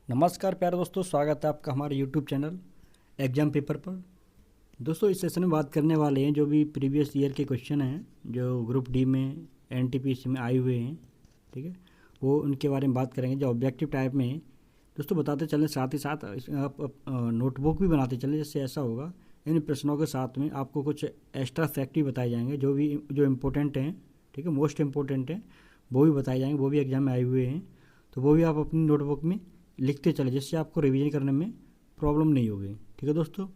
नमस्कार प्यारे दोस्तों, स्वागत है आपका हमारे YouTube चैनल एग्ज़ाम पेपर पर। दोस्तों इस सेशन में बात करने वाले हैं जो भी प्रीवियस ईयर के क्वेश्चन हैं जो ग्रुप डी में एनटीपीसी में आए हुए हैं, ठीक है, वो उनके बारे में बात करेंगे। जो ऑब्जेक्टिव टाइप में दोस्तों बताते चलें, साथ ही साथ आप नोटबुक भी बनाते चलें, जिससे ऐसा होगा इन प्रश्नों के साथ में आपको कुछ एक्स्ट्रा फैक्ट भी बताए जाएंगे जो इम्पोर्टेंट हैं, ठीक है, मोस्ट इम्पोर्टेंट हैं, वो भी बताए जाएंगे, वो भी एग्जाम में आए हुए हैं। तो वो भी आप अपनी नोटबुक में लिखते चले, जिससे आपको रिवीजन करने में प्रॉब्लम नहीं होगी। ठीक है दोस्तों,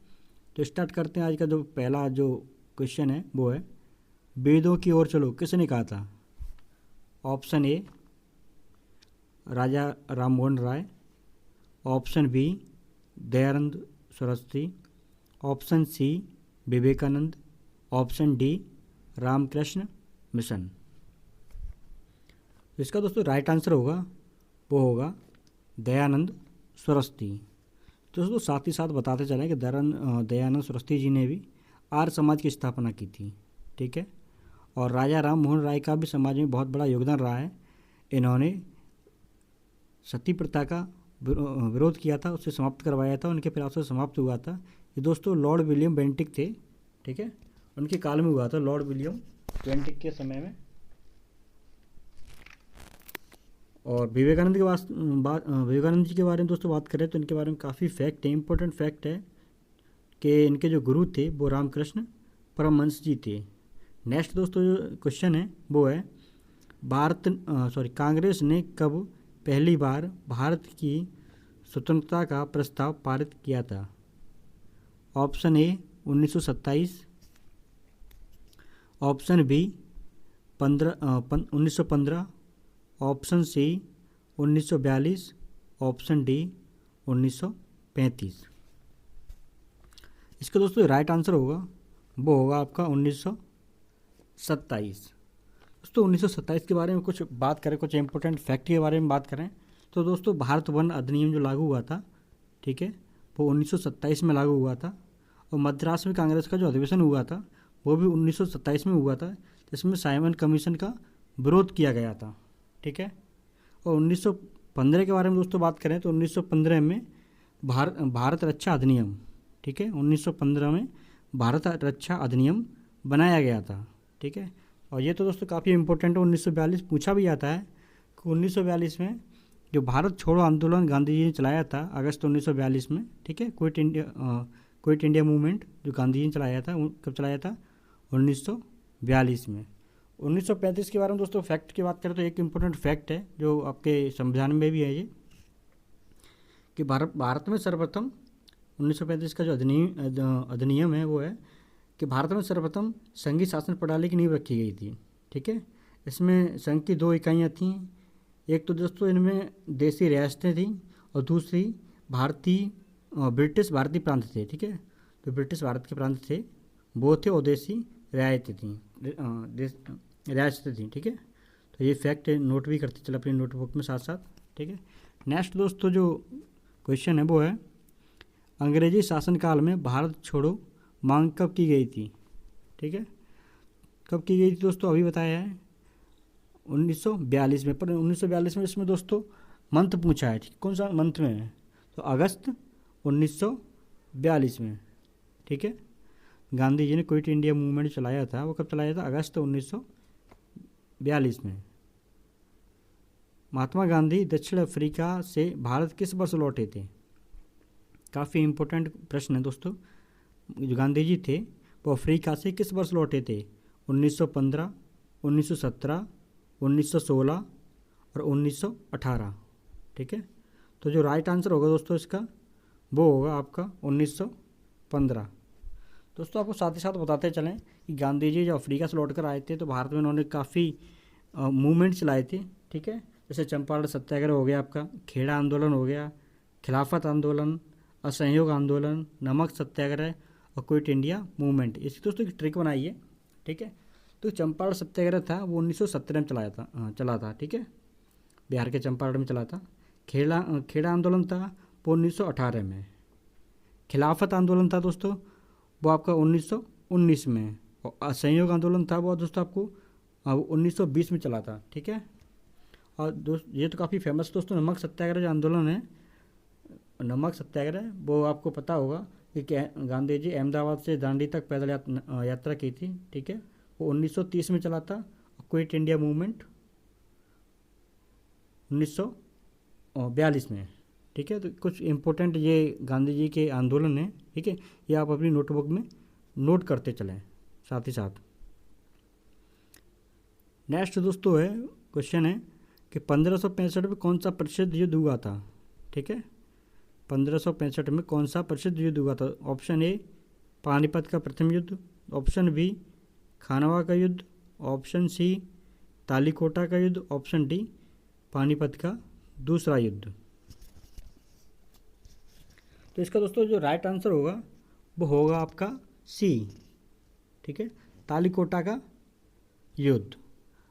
तो स्टार्ट करते हैं। आज का जो पहला जो क्वेश्चन है वो है, वेदों की ओर चलो किसने कहा था? Option A Raja Ram Mohan Roy, option B Dayanand Saraswati, option C Vivekananda, option D Ramakrishna Mission. तो इसका दोस्तों राइट आंसर होगा वो होगा दयानंद सरस्वती। तो दोस्तों साथ ही साथ बताते चलें कि दयानंद सरस्वती जी ने भी आर्य समाज की स्थापना की थी, ठीक है, और राजा राम मोहन राय का भी समाज में बहुत बड़ा योगदान रहा है। इन्होंने सती प्रथा का विरोध किया था, उसे समाप्त करवाया था, उनके प्रयास से समाप्त हुआ था। ये दोस्तों लॉर्ड विलियम बेंटिक थे, ठीक है, उनके काल में हुआ था, लॉर्ड विलियम बेंटिक के समय में। और विवेकानंद विवेकानंद जी के बारे में दोस्तों बात करें तो इनके बारे में काफ़ी फैक्ट है, इंपॉर्टेंट फैक्ट है कि इनके जो गुरु थे वो रामकृष्ण परमहंस जी थे। नेक्स्ट दोस्तों जो क्वेश्चन है वो है, कांग्रेस ने कब पहली बार भारत की स्वतंत्रता का प्रस्ताव पारित किया था? Option A 1927, option B 1915, option C 1942, option D 1935। इसका दोस्तों राइट आंसर होगा वो होगा आपका 1927। दोस्तों 1927 के बारे में कुछ बात करें, कुछ इंपॉर्टेंट फैक्ट के बारे में बात करें तो दोस्तों भारत वन अधिनियम जो लागू हुआ था, ठीक है, वो 1927 में लागू हुआ था। और मद्रास में कांग्रेस का जो अधिवेशन हुआ था वो भी 1927 में हुआ था, जिसमें साइमन कमीशन का विरोध किया गया था, ठीक है। और 1915 के बारे में दोस्तों बात करें तो 1915 में भारत रक्षा अधिनियम, ठीक है, 1915 में भारत रक्षा अधिनियम बनाया गया था, ठीक है। और ये तो दोस्तों काफ़ी इंपॉर्टेंट है, 1942 पूछा भी जाता है कि 1942 में जो भारत छोड़ो आंदोलन गांधी जी ने चलाया था अगस्त 1942 में, ठीक है, क्विट इंडिया मूवमेंट जो गांधी जी ने चलाया था, कब चलाया था? 1942 में। 1935 के बारे में दोस्तों फैक्ट की बात करें तो एक इम्पोर्टेंट फैक्ट है जो आपके संविधान में भी है ये, कि भारत में सर्वप्रथम 1935 का जो अधिनियम है वो है कि भारत में सर्वप्रथम संघीय शासन प्रणाली की नींव रखी गई थी, ठीक है। इसमें संघ की दो इकाइयाँ थीं, एक तो दोस्तों इनमें देसी रियासतें थीं और दूसरी ब्रिटिश भारतीय प्रांत थे, ठीक है। तो ब्रिटिश भारत के प्रांत थे वो थे, और देसी रियायतें थीं, रियासतें थी, ठीक है। तो ये फैक्ट नोट भी करते चले अपनी नोटबुक में साथ साथ, ठीक है। नेक्स्ट दोस्तों जो क्वेश्चन है वो है, अंग्रेजी शासनकाल में भारत छोड़ो मांग कब की गई थी? ठीक है, कब की गई थी दोस्तों? अभी बताया है 1942 में। पर 1942 में इसमें दोस्तों मंथ पूछा है, ठीक, कौन सा मंथ में है? तो अगस्त 1942 में, ठीक है। गांधी जी ने क्विट इंडिया मूवमेंट चलाया था, वो कब चलाया था? अगस्त 1942 में। महात्मा गांधी दक्षिण अफ्रीका से भारत किस वर्ष लौटे थे? काफ़ी इम्पोर्टेंट प्रश्न है दोस्तों। जो गांधी जी थे वो अफ्रीका से किस वर्ष लौटे थे? 1915, 1917, 1916 और 1918, ठीक है। तो जो राइट आंसर होगा दोस्तों इसका वो होगा आपका 1915। दोस्तों आपको साथ ही साथ बताते चलें कि गांधी जी जब अफ्रीका से लौट कर आए थे तो भारत में उन्होंने काफ़ी मूवमेंट चलाए थे, ठीक है। जैसे चंपारण सत्याग्रह हो गया, आपका खेड़ा आंदोलन हो गया, खिलाफत आंदोलन, असहयोग आंदोलन, नमक सत्याग्रह और क्विट इंडिया मूवमेंट। इसकी दोस्तों एक ट्रिक बनाई है, ठीक है। तो चंपारण सत्याग्रह था वो 1917 में चला था, ठीक है, बिहार के चंपारण में चला था। खेड़ा आंदोलन था वो 1918 में। खिलाफत आंदोलन था दोस्तों वो आपका 1919 में। और असहयोग आंदोलन था वो दोस्तों आपको 1920 में चला था, ठीक है। और दोस्त ये तो काफ़ी फेमस दोस्तों नमक सत्याग्रह जो आंदोलन है नमक सत्याग्रह वो आपको पता होगा कि गांधी जी अहमदाबाद से दांडी तक पैदल यात्रा की थी, ठीक है। वो 1930 में चला था। क्विट इंडिया मूवमेंट 1942 में, ठीक है। तो कुछ इम्पोर्टेंट ये गांधी जी के आंदोलन हैं, ठीक है, ये आप अपनी नोटबुक में नोट करते चलें साथ ही साथ। नेक्स्ट दोस्तों है क्वेश्चन है कि 1565 में कौन सा प्रसिद्ध युद्ध हुआ था, ठीक है। 1565 में कौन सा प्रसिद्ध युद्ध हुआ था? ऑप्शन ए पानीपत का प्रथम युद्ध, ऑप्शन बी खानवा का युद्ध, ऑप्शन सी तालीकोटा का युद्ध, ऑप्शन डी पानीपत का दूसरा युद्ध। तो इसका दोस्तों जो राइट आंसर होगा वो होगा आपका सी, ठीक है, तालीकोटा का युद्ध।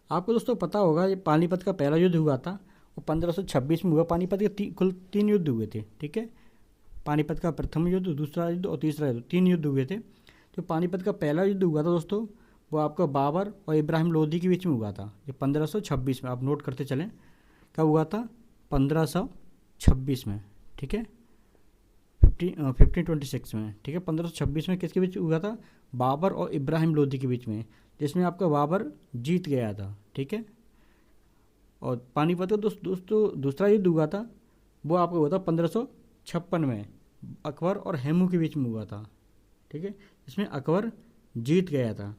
आपको दोस्तों पता होगा ये पानीपत का पहला युद्ध हुआ था, वो 1526 में हुआ। पानीपत के कुल 3 युद्ध हुए थे, ठीक है। पानीपत का प्रथम युद्ध, दूसरा युद्ध और तीसरा युद्ध, 3 युद्ध हुए थे। जो पानीपत का पहला युद्ध हुआ था दोस्तों, वो आपका बाबर और इब्राहिम लोदी के बीच में हुआ था। ये 1526 में, आप नोट करते चलें कब हुआ था, 1526 में, ठीक है, 1526 में, ठीक है। 1526 में किसके बीच हुआ था? बाबर और इब्राहिम लोदी के बीच में, जिसमें आपका बाबर जीत गया था, ठीक है। और पानीपत का दोस्तों दूसरा युद्ध हुआ था, वो आपका हुआ था 1556 में, अकबर और हेमू के बीच में हुआ था, ठीक है, इसमें अकबर जीत गया था।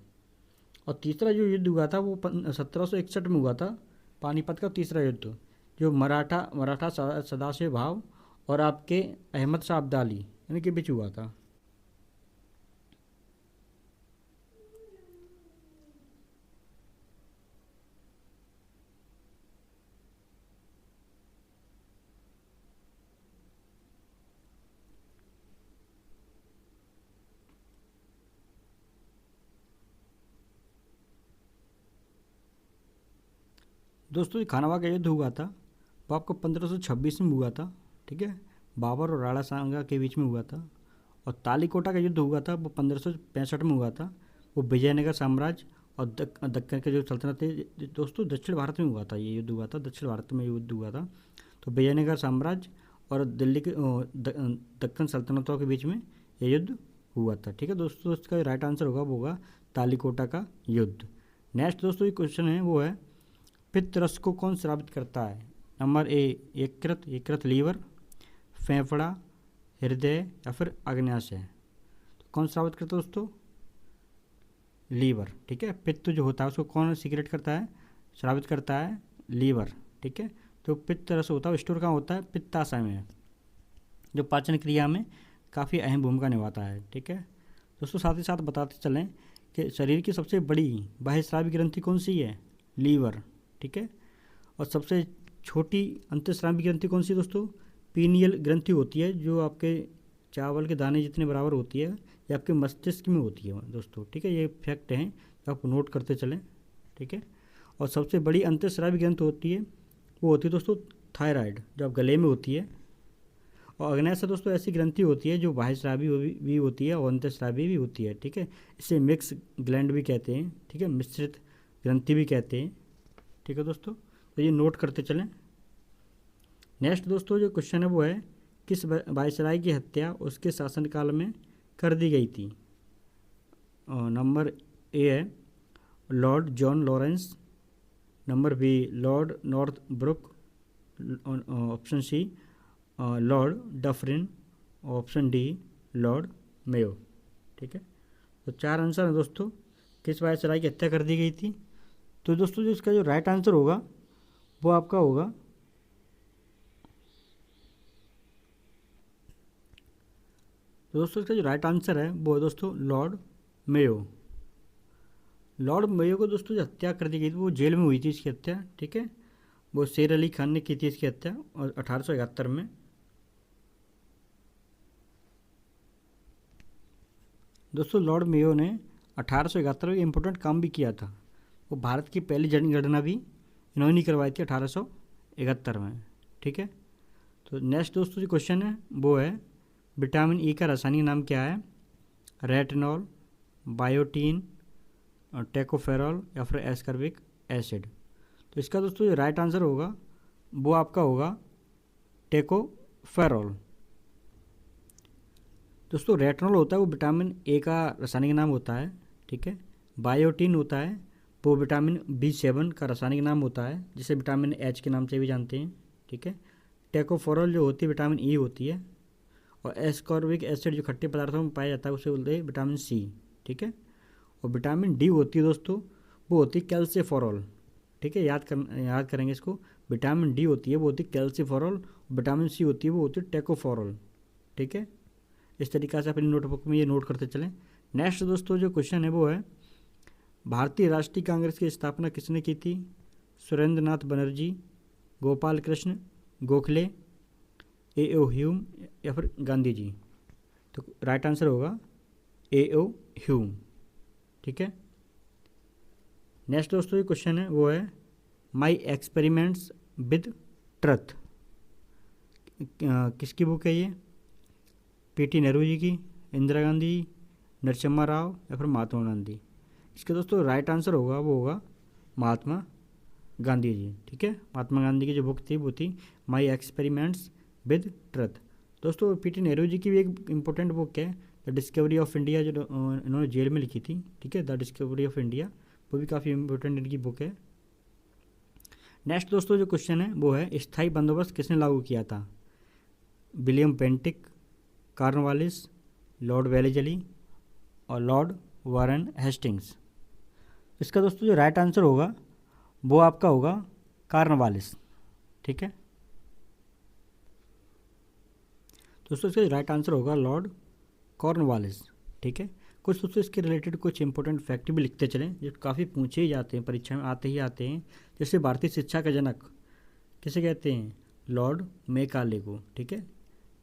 और तीसरा जो युद्ध हुआ था वो 1761 में हुआ था, पानीपत का तीसरा युद्ध, जो मराठा सदाशिव भाव और आपके अहमद शाह अब्दाली इनके बीच हुआ था। दोस्तों ये खानवा का युद्ध हुआ था वो आपको 1526 में हुआ था, ठीक है, बाबर और राणा सांगा के बीच में हुआ था। और तालीकोटा का युद्ध हुआ था वो 1565 में हुआ था, वो विजयनगर साम्राज्य और दक्कन के जो सल्तनत थे दोस्तों, दक्षिण भारत में हुआ था। ये युद्ध हुआ था दक्षिण भारत में, युद्ध हुआ था। तो विजयनगर साम्राज्य और दिल्ली के दक्कन सल्तनतों के बीच में ये युद्ध हुआ था, ठीक है दोस्तों। इसका राइट आंसर होगा वो होगा तालीकोटा का युद्ध। नेक्स्ट दोस्तों ये क्वेश्चन है वो है पित्त रस को कौन स्रावित करता है? नंबर ए यकृत लीवर, फेफड़ा, हृदय या फिर अग्न्याशय। तो कौन स्रावित करता है दोस्तों? लीवर, ठीक है। पित्त जो होता है उसको कौन सीक्रेट करता है, स्रावित करता है? लीवर, ठीक है। तो पित्त रस होता है स्टोर कहाँ होता है? पित्ताशय में, जो पाचन क्रिया में काफ़ी अहम भूमिका निभाता है, ठीक है दोस्तों। साथ ही साथ बताते चलें कि शरीर की सबसे बड़ी बाह्यस्रावी ग्रंथि कौन सी है? लीवर, ठीक है। और सबसे छोटी अंतःस्रावी ग्रंथि कौन सी दोस्तों? पीनियल ग्रंथि होती है, जो आपके चावल के दाने जितने बराबर होती है, ये आपके मस्तिष्क में होती है दोस्तों, ठीक है। ये फैक्ट हैं, आप नोट करते चलें, ठीक है। और सबसे बड़ी अंतःस्रावी ग्रंथि होती है वो होती है दोस्तों थायराइड, जो आप गले में होती है। और अग्न्याशय दोस्तों ऐसी ग्रंथि होती है जो बाह्यस्रावी भी होती है और अंतःस्रावी भी होती है, ठीक है। इसे मिक्स ग्लैंड भी कहते हैं, ठीक है, मिश्रित ग्रंथि भी कहते हैं, ठीक है दोस्तों। तो ये नोट करते चलें। नेक्स्ट दोस्तों जो क्वेश्चन है वो है किस वायसराय की हत्या उसके शासनकाल में कर दी गई थी? नंबर ए है Lord John Lawrence, number B Lord Northbrook, option C Lord Dufferin, option D Lord Mayo, ठीक है। तो 4 आंसर हैं दोस्तों, किस वायसराय की हत्या कर दी गई थी। तो दोस्तों जो इसका जो राइट आंसर होगा वो आपका होगा तो दोस्तों इसका जो राइट आंसर है वो है दोस्तों लॉर्ड मेयो। लॉर्ड मेयो को दोस्तों जो हत्या कर दी गई थी वो जेल में हुई थी इसकी हत्या, ठीक है। वो शेर अली खान ने की थी इसकी हत्या और 1871 में। दोस्तों लॉर्ड मेयो ने 1871 में इम्पोर्टेंट काम भी किया था, वो भारत की पहली जनगणना भी इन्होंने करवाई थी 1871 में, ठीक है। तो नेक्स्ट दोस्तों जो क्वेश्चन है वो है विटामिन ई का रासायनिक नाम क्या है? रेटिनॉल, बायोटीन, टेकोफेरॉल या फिर एस्कर्बिक एसिड। तो इसका दोस्तों जो राइट आंसर होगा वो आपका होगा टेकोफेरॉल, दोस्तों रेटिनॉल होता है वो विटामिन ए का रासायनिक नाम होता है, ठीक है। बायोटिन होता है वो विटामिन B7 का रासायनिक नाम होता है, जिसे विटामिन एच के नाम से भी जानते हैं, ठीक है। टेकोफोरल जो होती है विटामिन ई होती है, और एस्कॉर्बिक एसिड जो खट्टे पदार्थों में पाया जाता है उसे बोलते हैं विटामिन सी, ठीक है। और विटामिन डी होती है दोस्तों, वो होती है कैल्सिफोरल, ठीक है। याद करेंगे इसको। विटामिन डी होती है वो होती है कैल्सिफोरल, विटामिन सी होती है वो होती है टेकोफोरल, ठीक है। इस तरीक़ा से अपनी नोटबुक में ये नोट करते चलें। नेक्स्ट दोस्तों जो क्वेश्चन है वो है, भारतीय राष्ट्रीय कांग्रेस की स्थापना किसने की थी? सुरेंद्र नाथ बनर्जी, गोपाल कृष्ण गोखले, ए.ओ. ह्यूम या फिर गांधी जी। तो राइट आंसर होगा ए.ओ. ह्यूम, ठीक है। नेक्स्ट दोस्तों जो क्वेश्चन है वो है, माई एक्सपेरिमेंट्स विद ट्रथ किसकी बुक है ये? पी.टी. नेहरू जी की, इंदिरा गांधी जी, नरसिम्हा राव या फिर महात्मा गांधी। इसका दोस्तों राइट आंसर होगा वो होगा महात्मा गांधी जी, ठीक है। महात्मा गांधी की जो बुक थी वो थी माई एक्सपेरिमेंट्स विद ट्रथ। दोस्तों पी.टी. नेहरू जी की भी एक इम्पोर्टेंट बुक है द डिस्कवरी ऑफ इंडिया, जो इन्होंने जेल में लिखी थी, ठीक है। द डिस्कवरी ऑफ इंडिया, वो भी काफ़ी इम्पोर्टेंट इनकी बुक है। नेक्स्ट दोस्तों जो क्वेश्चन है वो है, स्थायी बंदोबस्त किसने लागू किया था? William Bentinck, Cornwallis, Lord Wellesley और लॉर्ड वारन हेस्टिंग्स। इसका दोस्तों जो राइट आंसर होगा वो आपका होगा कॉर्नवालिस, ठीक है। दोस्तों इसका राइट आंसर होगा लॉर्ड कॉर्नवालिस, ठीक है। कुछ दोस्तों इसके रिलेटेड कुछ इंपॉर्टेंट फैक्ट भी लिखते चलें जो काफ़ी पूछे ही जाते हैं, परीक्षा में आते हैं। जैसे भारतीय शिक्षा का जनक किसे कहते हैं? लॉर्ड मेकाले को, ठीक है।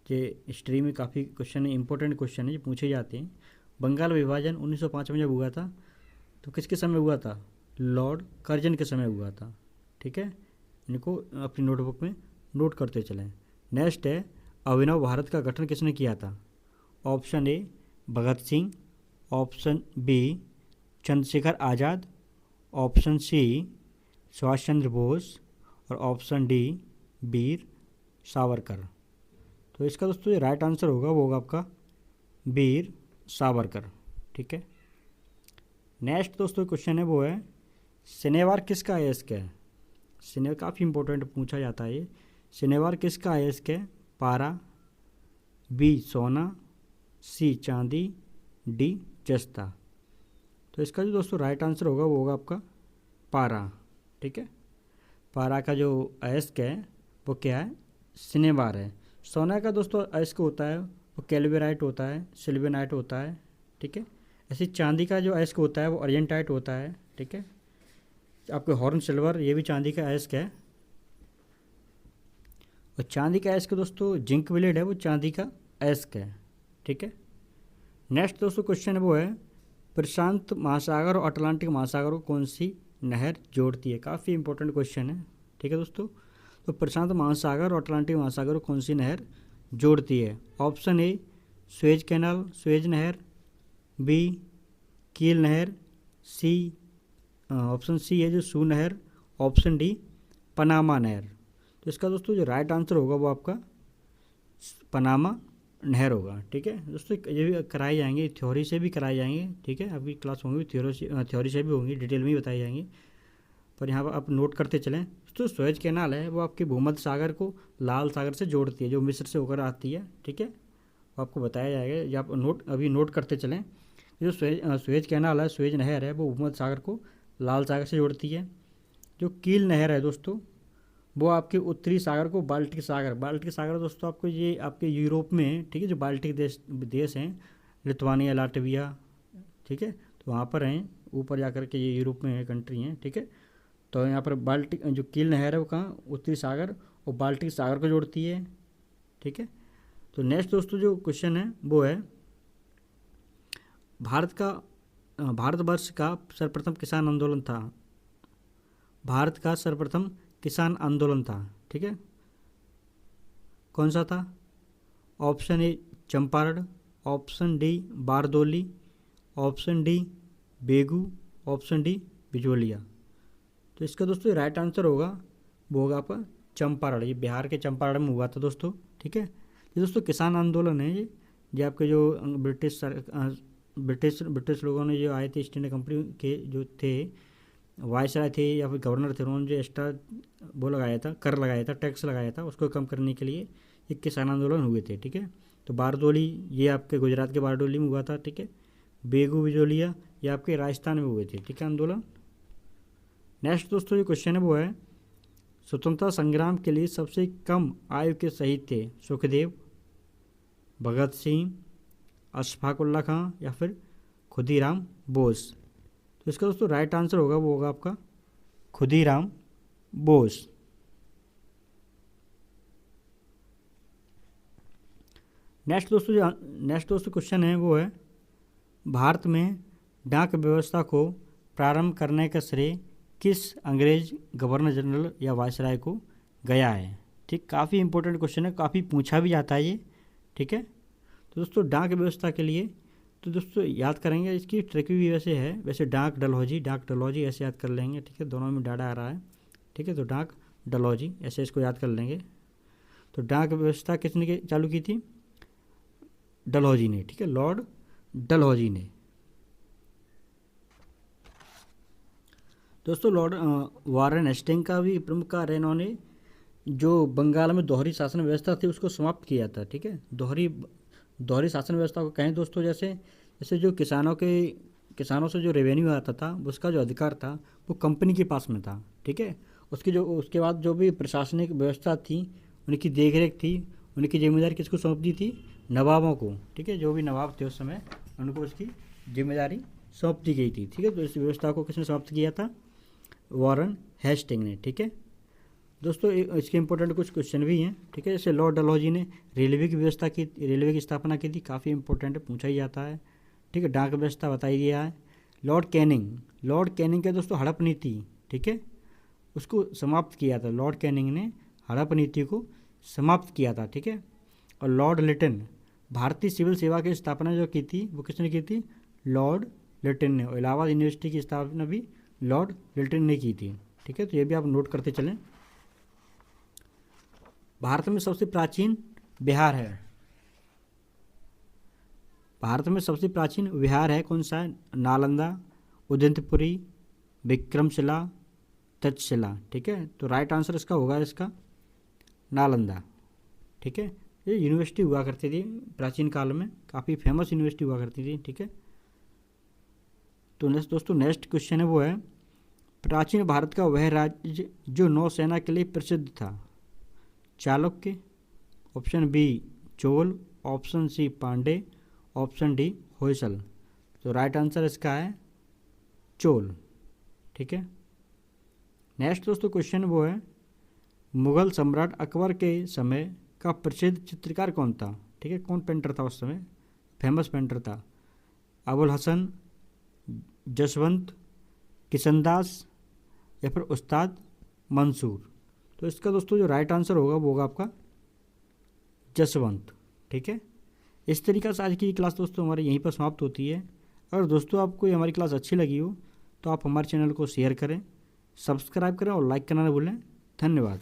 ये हिस्ट्री में काफ़ी क्वेश्चन है, इंपॉर्टेंट क्वेश्चन है जो पूछे जाते हैं। बंगाल विभाजन 1905 में जब हुआ था तो किसके समय हुआ था? लॉर्ड कर्जन के समय हुआ था, ठीक है। इनको अपनी नोटबुक में नोट करते चलें। नेक्स्ट है, अभिनव भारत का गठन किसने किया था? Option A Bhagat Singh, option B Chandrashekhar Azad, option C Subhash Chandra Bose और ऑप्शन डी वीर सावरकर। तो इसका दोस्तों ये राइट आंसर होगा वो होगा आपका वीर सावरकर, ठीक है। नेक्स्ट दोस्तों क्वेश्चन है वो है, शनिवार किसका अयस्क है? शनिवार काफ़ी इंपॉर्टेंट पूछा जाता है ये। शनिवार किसका अयस्क है? पारा, बी सोना, सी चांदी, डी जस्ता। तो इसका जो दोस्तों राइट आंसर होगा वो होगा आपका पारा, ठीक है। पारा का जो अयस्क है वो क्या है? शनिवार है। सोना का दोस्तों अयस्क होता है वो कैल्वेराइट होता है, सिल्वेनाइट होता है, ठीक है। ऐसे चांदी का जो अयस्क होता है वो अर्जेंटाइट होता है, ठीक है। आपके हॉर्न सिल्वर ये भी चांदी का अयस्क है। और चांदी का अयस्क दोस्तों जिंक ब्लेड है, वो चांदी का अयस्क है, ठीक है। नेक्स्ट दोस्तों क्वेश्चन वो है, प्रशांत महासागर और अटलांटिक महासागर को कौन सी नहर जोड़ती है? काफ़ी इंपॉर्टेंट क्वेश्चन है, ठीक है दोस्तों। तो प्रशांत महासागर और अटलांटिक महासागर को कौन सी नहर जोड़ती है? Option A Suez canal, Suez नहर, बी कील नहर, सी ऑप्शन सी है जो सू नहर, ऑप्शन डी पनामा नहर। तो इसका दोस्तों जो राइट आंसर होगा वो आपका पनामा नहर होगा, ठीक है दोस्तों। ये भी कराए जाएंगे, थ्योरी से भी कराए जाएंगे, ठीक है। आपकी क्लास होंगी थ्योरी से भी होंगी, डिटेल में ही बताई जाएंगी, पर यहाँ पर आप नोट करते चलें। तो सुएज कैनाल है वो आपके भूमध्य सागर को लाल सागर से जोड़ती है, जो मिस्र से होकर आती है, ठीक है। वो आपको बताया जाएगा, या आप अभी नोट करते चलें। जो सुएज कैनाल है, सुएज नहर है, वो भूमध्य सागर को लाल सागर से जोड़ती है। जो कील नहर है दोस्तों वो आपके उत्तरी सागर को बाल्टिक सागर दोस्तों आपको ये आपके यूरोप में, ठीक है, जो बाल्टिक देश हैं, लिथुआनिया, लाटविया, ठीक है, तो वहाँ पर हैं, ऊपर जाकर के ये यूरोप में है, कंट्री हैं, ठीक है। तो यहाँ पर बाल्टिक जो कील नहर है वो कहाँ? उत्तरी सागर और बाल्टिक सागर को जोड़ती है, ठीक है। तो नेक्स्ट दोस्तों जो क्वेश्चन है वो है, भारतवर्ष का सर्वप्रथम किसान आंदोलन था। भारत का सर्वप्रथम किसान आंदोलन था, ठीक है, कौन सा था? Option A Champaran, option D Bardoli, option D Begu, option D Bijolia. तो इसका दोस्तों राइट आंसर होगा वो होगा आपका चंपारण। ये बिहार के चंपारण में हुआ था दोस्तों, ठीक है। ये दोस्तों किसान आंदोलन है, ये आपके जो ब्रिटिश लोगों ने जो आए थे ईस्ट इंडिया कंपनी के जो थे वायसराय थे या फिर गवर्नर थे, उन्होंने जो एक्स्ट्रा वो लगाया था, कर लगाया था, टैक्स लगाया था, उसको कम करने के लिए एक किसान आंदोलन हुए थे। ठीक है, तो बारदोली ये आपके गुजरात के बारडोली में हुआ था। ठीक है, बेगू बिजोलिया ये आपके राजस्थान में हुए थे। ठीक है, आंदोलन। नेक्स्ट दोस्तों जो क्वेश्चन है वो है स्वतंत्रता संग्राम के लिए सबसे कम आयु के शहीद थे सुखदेव, भगत सिंह, अशफाक उल्ला खां या फिर खुदीराम बोस। तो इसका दोस्तों राइट आंसर होगा वो होगा आपका खुदीराम बोस। नेक्स्ट दोस्तों क्वेश्चन है वो है भारत में डाक व्यवस्था को प्रारंभ करने का श्रेय किस अंग्रेज गवर्नर जनरल या वायसराय को गया है। ठीक, काफ़ी इंपॉर्टेंट क्वेश्चन है, काफ़ी पूछा भी जाता है ये। ठीक है, तो दोस्तों डाक व्यवस्था के लिए तो दोस्तों याद करेंगे, इसकी ट्रिक भी वैसे है, वैसे डाक डलहौजी ऐसे याद कर लेंगे। ठीक है, दोनों में डाटा आ रहा है। ठीक है, तो डाक डलहौजी ऐसे इसको याद कर लेंगे। तो डाक व्यवस्था किसने चालू की थी? डलहौजी ने। ठीक है, लॉर्ड डलहौजी ने। दोस्तों लॉर्ड वारेन हेस्टिंग का भी प्रमुख कार्य है, इन्होंने जो बंगाल में दोहरी शासन व्यवस्था थी उसको समाप्त किया था। ठीक है, दोहरी शासन व्यवस्था को कहें दोस्तों, जैसे जो किसानों से जो रेवेन्यू आता था उसका जो अधिकार था वो कंपनी के पास में था। ठीक है, उसके बाद जो भी प्रशासनिक व्यवस्था थी उनकी देखरेख थी, उनकी जिम्मेदारी किसको सौंप दी थी? नवाबों को। ठीक है, जो भी नवाब थे उस समय उनको उसकी जिम्मेदारी सौंप दी गई थी। ठीक है, तो इस व्यवस्था को किसने समाप्त किया था? वारेन हेस्टिंग ने। ठीक है दोस्तों, इसके इंपॉर्टेंट कुछ क्वेश्चन भी हैं। ठीक है, जैसे लॉर्ड डलहौजी ने रेलवे की स्थापना की थी, काफ़ी इंपॉर्टेंट है, पूछा ही जाता है। ठीक है, डाक व्यवस्था बताई गया है। लॉर्ड कैनिंग का दोस्तों हड़प नीति, ठीक है, उसको समाप्त किया था। लॉर्ड कैनिंग ने हड़प नीति को समाप्त किया था। ठीक है, और लॉर्ड लिटन, भारतीय सिविल सेवा की स्थापना जो की थी वो किसने की थी? लॉर्ड लिटन ने। और इलाहाबाद यूनिवर्सिटी की स्थापना भी लॉर्ड लिटन ने की थी। ठीक है, तो ये भी आप नोट करते चलें। भारत में सबसे प्राचीन विहार है, कौन सा है? नालंदा, उदयंतपुरी, विक्रमशिला, तक्षशिला। ठीक है, तो राइट आंसर इसका होगा नालंदा। ठीक है, ये यूनिवर्सिटी हुआ करती थी प्राचीन काल में, काफ़ी फेमस यूनिवर्सिटी हुआ करती थी। ठीक है, तो नेक्स्ट क्वेश्चन है वो है प्राचीन भारत का वह राज्य जो नौसेना के लिए प्रसिद्ध था? Chalukya, option B Chola, option C Pandya, option D Hoysala. तो राइट आंसर इसका है चोल। ठीक है, नेक्स्ट दोस्तों क्वेश्चन वो है मुगल सम्राट अकबर के समय का प्रसिद्ध चित्रकार कौन था? ठीक है, कौन पेंटर था उस समय? फेमस पेंटर था अबुल हसन, जसवंत, किशनदास या फिर उस्ताद मंसूर। तो इसका दोस्तों जो राइट आंसर होगा वो होगा आपका जसवंत। ठीक है, इस तरीक़े से आज की क्लास दोस्तों हमारी यहीं पर समाप्त होती है। अगर दोस्तों आपको ये हमारी क्लास अच्छी लगी हो तो आप हमारे चैनल को शेयर करें, सब्सक्राइब करें और लाइक करना न भूलें। धन्यवाद।